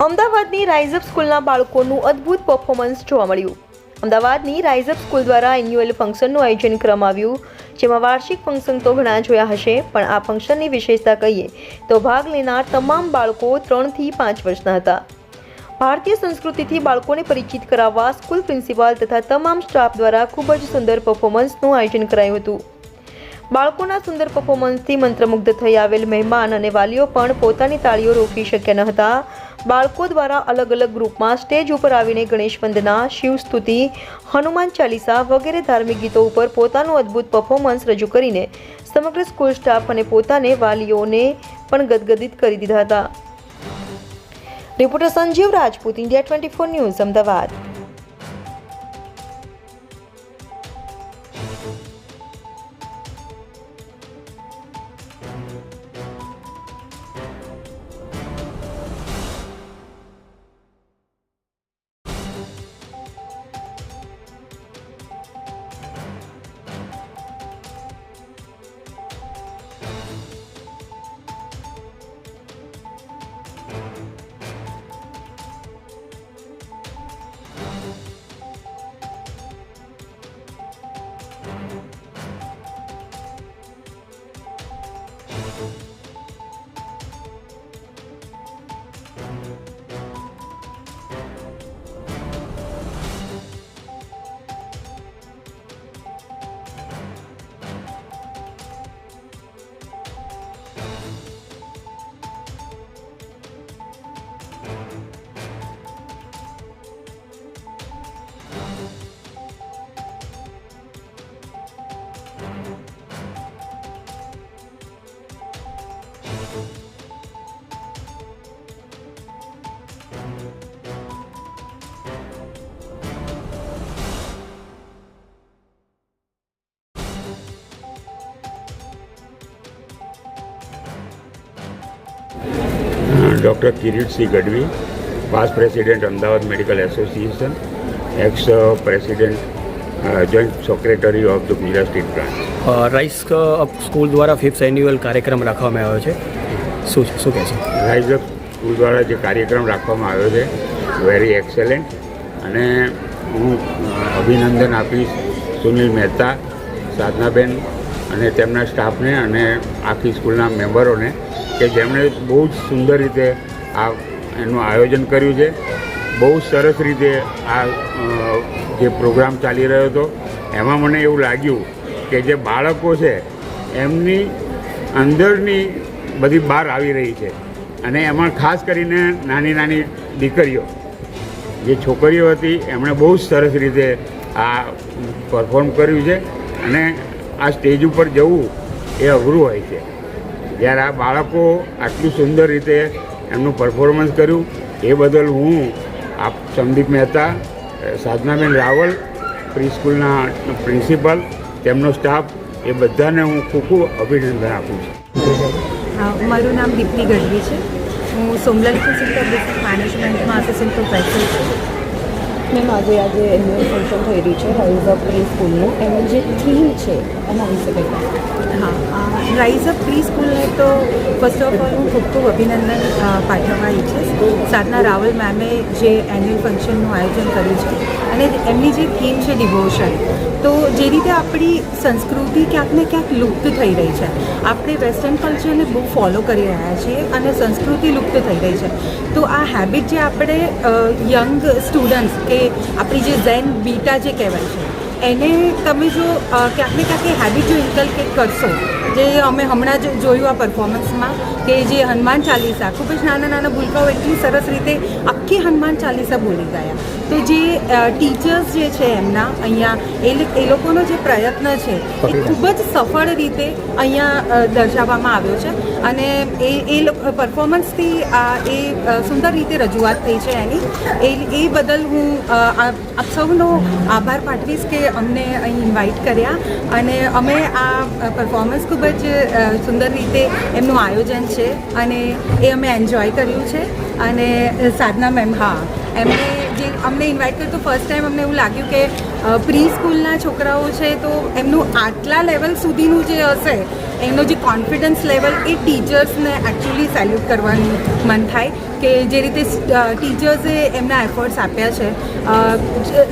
અમદાવાદની રાઇઝઅપ સ્કૂલના બાળકોનું અદ્ભુત પરફોર્મન્સ જોવા મળ્યું। અમદાવાદની રાઇઝઅપ સ્કૂલ દ્વારા એન્યુઅલ ફંક્શનનું આયોજન કરવામાં આવ્યું, જેમાં વાર્ષિક ફંક્શન તો ઘણા જોયા હશે, પણ આ ફંક્શનની વિશેષતા કહીએ તો ભાગ લેનાર તમામ બાળકો 3 થી 5 વર્ષના હતા। ભારતીય સંસ્કૃતિથી બાળકોને પરિચિત કરાવવા સ્કૂલ પ્રિન્સિપાલ તથા તમામ સ્ટાફ દ્વારા ખૂબ જ સુંદર પરફોર્મન્સનું આયોજન કરાયું હતું। બાળકોના સુંદર પરફોર્મન્સથી મંત્રમુગ્ધ થઈ આવેલ મહેમાન અને વાલીઓ પણ પોતાની તાળીઓ રોકી શક્યા ન હતા। બાળકો દ્વારા અલગ અલગ ગ્રુપમાં સ્ટેજ ઉપર આવીને ગણેશ વંદના, શિવ સ્તુતિ, હનુમાન ચાલીસા વગેરે ધાર્મિક ગીતો ઉપર પોતાનું અદ્ભુત પરફોર્મન્સ રજૂ કરીને સમગ્ર સ્કૂલ સ્ટાફ અને પોતાને વાલીઓને પણ ગદગદિત કરી દીધા હતા। Reporter Sanjeev Rajput, India 24 news, Ahmedabad. Doctor Kirit Singh Gadhvi, past president Ahmedabad medical association, ex president joint secretary of the Gujarat state branch. Rise school દ્વારા 5th એન્યુઅલ કાર્યક્રમ રાખવામાં આવ્યો છે, શું કહે છે? રાઇઝ સ્કૂલ દ્વારા જે કાર્યક્રમ રાખવામાં આવ્યો છે વેરી એક્સેલન્ટ, અને હું અભિનંદન આપીશ સુનિલ મહેતા, સાધનાબેન અને તેમના સ્ટાફને અને આખી સ્કૂલના મેમ્બરોને કે જેમણે બહુ જ સુંદર રીતે આ એનું આયોજન કર્યું છે। બહુ સરસ રીતે આ જે પ્રોગ્રામ ચાલી રહ્યો હતો એમાં મને એવું લાગ્યું કે જે બાળકો છે એમની અંદરની બધી બહાર આવી રહી છે, અને એમાં ખાસ કરીને નાની નાની દીકરીઓ, જે છોકરીઓ હતી એમણે બહુ જ સરસ રીતે આ પરફોર્મ કર્યું છે, અને આ સ્ટેજ ઉપર જવું એ અઘરું હોય છે। જ્યારે આ બાળકો આટલું સુંદર રીતે એમનું પરફોર્મન્સ કર્યું એ બદલ હું સંદીપ મહેતા, સાધનાબેન રાવલ, પ્રી સ્કૂલના પ્રિન્સિપલ, તેમનો સ્ટાફ, એ બધાને હું ખૂબ ખૂબ અભિનંદન આપું છું। મારું નામ દીપ્તિ ગઢવી છે। હું સોમલાલ ઇન્સ્ટિટ્યૂટ ઓફ બિઝનેસ મેનેજમેન્ટમાં આસિસ્ટન્ટ પ્રોફેસર છું। મેમ આજે એન્યુઅલ ફંક્શન થઈ રહ્યું છે રાઇઝઅપ પ્રી સ્કૂલનું, એનું જે થીમ છે એના વિશે કંઈ? હા, રાઇઝઅપ પ્રી સ્કૂલને તો ફર્સ્ટ ઓફ ઓલ હું ખૂબ ખૂબ અભિનંદન પાઠવવા ઈચ્છીશ। સાધના રાવલ મેમે જે એન્યુઅલ ફંક્શનનું આયોજન કર્યું છે અને એમની જે થીમ છે ડિવોશન, તો જે રીતે આપણી સંસ્કૃતિ ક્યાંક ને ક્યાંક લુપ્ત થઈ રહી છે, આપણે વેસ્ટર્ન કલ્ચરને બહુ ફોલો કરી રહ્યા છીએ અને સંસ્કૃતિ લુપ્ત થઈ રહી છે, તો આ હેબિટ જે આપણે યંગ સ્ટુડન્ટ્સ કે આપણી જે ઝેન બીટા જે કહેવાય છે એને તમે જો ક્યાંક ને ક્યાંક એ હેબિટ જો ઇન્કલ્કેટ કરશો, જે અમે હમણાં જ જોયું આ પરફોર્મન્સમાં કે જે હનુમાન ચાલીસા, ખૂબ જ નાના નાના ભૂલકાઓ એટલી સરસ રીતે આખી હનુમાન ચાલીસા બોલી ગયા, તો જે ટીચર્સ જે છે એમના અહીંયા એ લોકોનો જે પ્રયત્ન છે એ ખૂબ જ સફળ રીતે અહીંયા દર્શાવવામાં આવ્યો છે, અને એ પરફોર્મન્સથી એ સુંદર રીતે રજૂઆત થઈ છે એની, એ બદલ હું આપ સૌનો આભાર પાઠવીશ કે અમને અહીં ઇન્વાઇટ કર્યા, અને અમે આ પરફોર્મન્સ ખૂબ જ સુંદર રીતે એમનું આયોજન છે અને એ અમે એન્જોય કર્યું છે। અને સાધના મેમ, હા, એમને જે અમને ઇન્વાઇટ કર્યું તો ફર્સ્ટ ટાઈમ અમને એવું લાગ્યું કે પ્રી સ્કૂલના છોકરાઓ છે તો એમનું આટલા લેવલ સુધીનું જે હશે એમનો જે કોન્ફિડન્સ લેવલ એ ટીચર્સને એકચ્યુઅલી સેલ્યુટ કરવાનું મન થાય કે જે રીતે ટીચર્સે એમના એફર્ટ્સ આપ્યા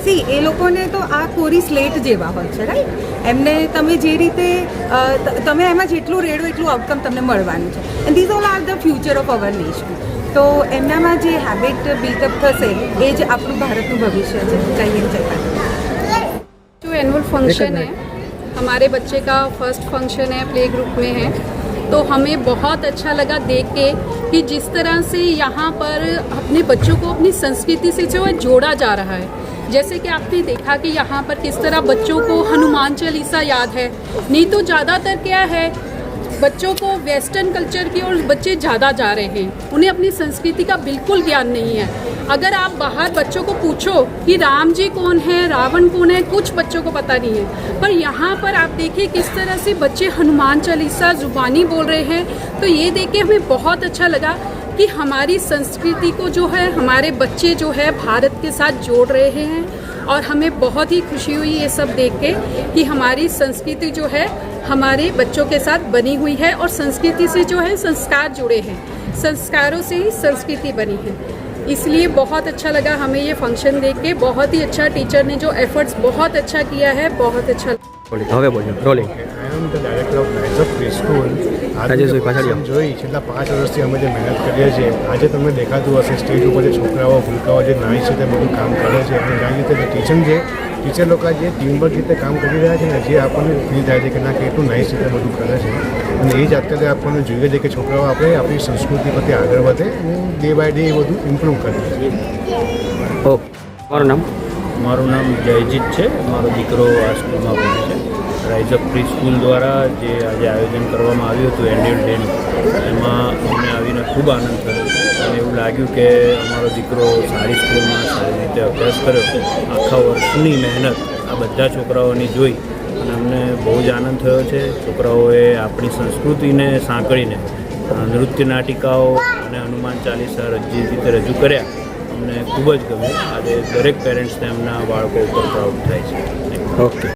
છે એ લોકોને તો આ કોરી સ્લેટ જેવા હોય છે રાઈટ એમને તમે જે રીતે તમે એમાં જેટલું રેડો એટલું આઉટકમ તમને મળવાનું છે and this all are the future of our nation તો એમનામાં જે હેબિટ બિલ્ટઅપ થશે એ જ આપણું ભારતનું ભવિષ્ય છે જય હિન્દ જય ભારત जो एनुअल फंक्शन है हमारे बच्चे का फर्स्ट फंक्शन है प्ले ग्रुप में है तो हमें बहुत अच्छा लगा देख के कि जिस तरह से यहाँ पर अपने बच्चों को अपनी संस्कृति से जो है जोड़ा जा रहा है जैसे कि आपने देखा कि यहाँ पर किस तरह बच्चों को हनुमान चालीसा याद है नहीं तो ज़्यादातर क्या है बच्चों को वेस्टर्न कल्चर की ओर बच्चे ज़्यादा जा रहे हैं उन्हें अपनी संस्कृति का बिल्कुल ज्ञान नहीं है अगर आप बाहर बच्चों को पूछो कि राम जी कौन है रावण कौन है कुछ बच्चों को पता नहीं है पर यहाँ पर आप देखिए किस तरह से बच्चे हनुमान चालीसा जुबानी बोल रहे हैं तो ये देख के हमें बहुत अच्छा लगा कि हमारी संस्कृति को जो है हमारे बच्चे जो है भारत के साथ जोड़ रहे हैं और हमें बहुत ही खुशी हुई ये सब देख के कि हमारी संस्कृति जो है हमारे बच्चों के साथ बनी हुई है और संस्कृति से जो है संस्कार जुड़े हैं संस्कारों से ही संस्कृति बनी है इसलिए बहुत अच्छा लगा हमें ये फंक्शन देख के बहुत ही अच्छा टीचर ने जो एफर्ट्स बहुत अच्छा किया है बहुत अच्छा હવે બોલો rolling I am the director of rise up pre school Rajeshbhai પાછળ આવો. જોઈ છેલ્લા 5 વર્ષથી અમે જે મહેનત કરીએ છીએ આજે તમને દેખાતું હશે સ્ટેજ ઉપર જે છોકરાઓ ભૂલકાઓ જે નાઈ છે તે બધું કામ કરે છે અને ઘણી રીતે જે ટીચર લોકો જે ટીમવર્ક રીતે કામ કરી રહ્યા છે ને જે આપણને ફીલ થાય છે કે ના કેટલું નાઇસ રીતે બધું કરે છે અને એ જ અત્યારે આપણને જોઈએ છે કે છોકરાઓ આપણે આપણી સંસ્કૃતિ પ્રત્યે આગળ વધે અને ડે બાય ડે એ બધું ઇમ્પ્રૂવ કરીએ ઓકે મારું નામ મારું નામ જયજીત છે મારો દીકરો આ સ્કૂલમાં ભણે છે રાઇઝ અપ પ્રી સ્કૂલ દ્વારા જે આજે આયોજન કરવામાં આવ્યું હતું એન્યુઅલ ડેનું એમાં અમને આવીને ખૂબ આનંદ થયો અને એવું લાગ્યું કે અમારો દીકરો સારી સ્કૂલમાં સારી રીતે અભ્યાસ કર્યો આખા વર્ષની મહેનત આ બધા છોકરાઓની જોઈ અને અમને બહુ જ આનંદ થયો છે છોકરાઓએ આપણી સંસ્કૃતિને સાંકળીને નૃત્ય નાટિકાઓ અને હનુમાન ચાલીસા જે રીતે રજૂ કર્યા અમને ખૂબ જ ગમ્યું આજે દરેક પેરેન્ટ્સને એમના બાળકો ઉપર પ્રાઉડ થાય છે ઓકે